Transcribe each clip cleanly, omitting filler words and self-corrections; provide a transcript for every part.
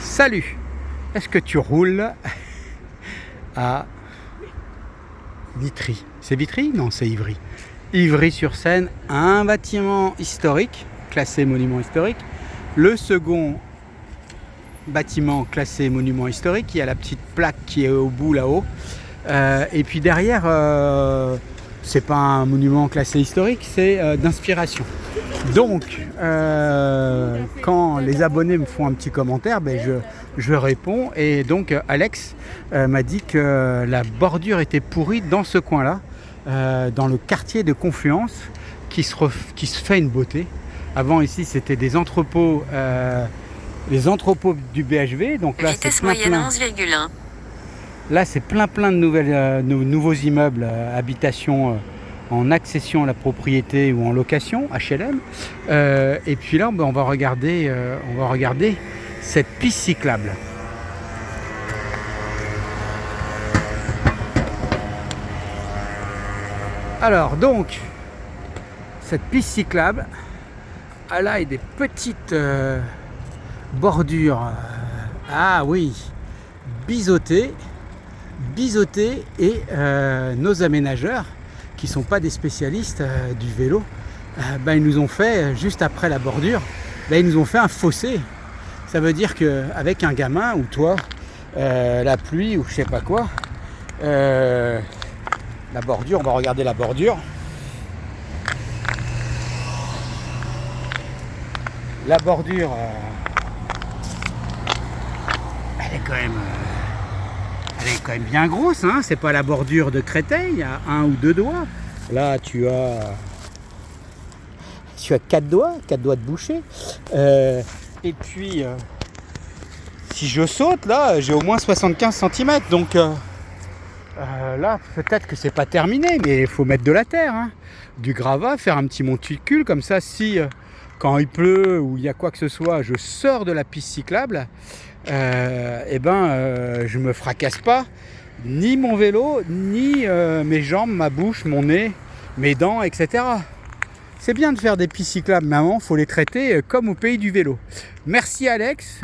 Salut! Est-ce que tu roules à Vitry? C'est Vitry? Non, c'est Ivry. Ivry-sur-Seine, un bâtiment historique, classé monument historique. Le second bâtiment classé monument historique, il y a la petite plaque qui est au bout là-haut. Et puis derrière, c'est pas un monument classé historique, c'est d'inspiration. Donc, quand les abonnés me font un petit commentaire, je réponds. Et donc, Alex m'a dit que la bordure était pourrie dans ce coin-là, dans le quartier de Confluence, qui se fait une beauté. Avant, ici, c'était des entrepôts, les entrepôts du BHV. Donc là, vitesse moyenne 11,1. Là, c'est plein de nouveaux immeubles, habitations en accession à la propriété ou en location, HLM. Et puis là, on va regarder cette piste cyclable. Alors donc, cette piste cyclable, elle a des petites bordures, ah oui, biseautées, et nos aménageurs, qui ne sont pas des spécialistes du vélo, ils nous ont fait, juste après la bordure, ils nous ont fait un fossé. Ça veut dire qu'avec un gamin, ou toi, la pluie, ou je sais pas quoi, la bordure, on va regarder la bordure. La bordure, elle est quand même bien grosse, hein. C'est pas la bordure de Créteil à 1 ou 2 doigts. Là, tu as 4 doigts de boucher. Et puis, si je saute, là, j'ai au moins 75 cm. Donc, là, peut-être que c'est pas terminé, mais il faut mettre de la terre, hein. Du gravat, faire un petit monticule, comme ça, si quand il pleut ou il y a quoi que ce soit, je sors de la piste cyclable, je me fracasse pas, ni mon vélo, ni mes jambes, ma bouche, mon nez, mes dents, etc. C'est bien de faire des pistes cyclables, mais il faut les traiter comme au pays du vélo. Merci Alex,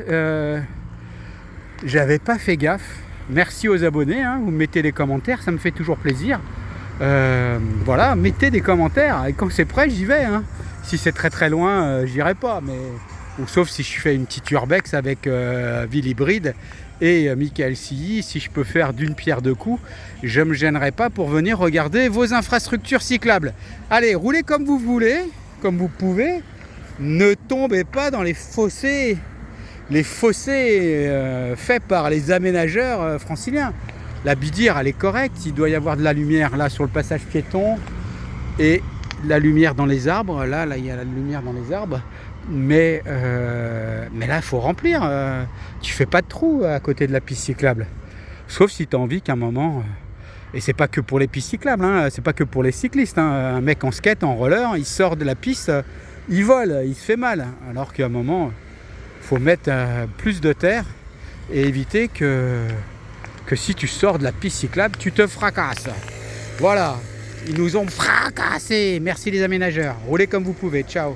j'avais pas fait gaffe. Merci aux abonnés, hein, vous mettez des commentaires, ça me fait toujours plaisir. Voilà, mettez des commentaires, et quand c'est prêt, j'y vais, hein. Si c'est très loin, j'irai pas, ou sauf si je fais une petite urbex avec Ville Hybride et Michael Silly, si je peux faire d'une pierre deux coups, je ne me gênerai pas pour venir regarder vos infrastructures cyclables. Allez, roulez comme vous voulez, comme vous pouvez, ne tombez pas dans les fossés faits par les aménageurs franciliens. La bidière, elle est correcte, il doit y avoir de la lumière là sur le passage piéton et la lumière dans les arbres, là il y a la lumière dans les arbres, mais là il faut remplir, tu fais pas de trou à côté de la piste cyclable, sauf si tu as envie qu'à un moment, et c'est pas que pour les pistes cyclables, hein, c'est pas que pour les cyclistes, hein, un mec en skate, en roller, il sort de la piste, il vole, il se fait mal, alors qu'à un moment, il faut mettre plus de terre et éviter que si tu sors de la piste cyclable, tu te fracasses. Voilà. Ils nous ont fracassés. Merci les aménageurs. Roulez comme vous pouvez. Ciao.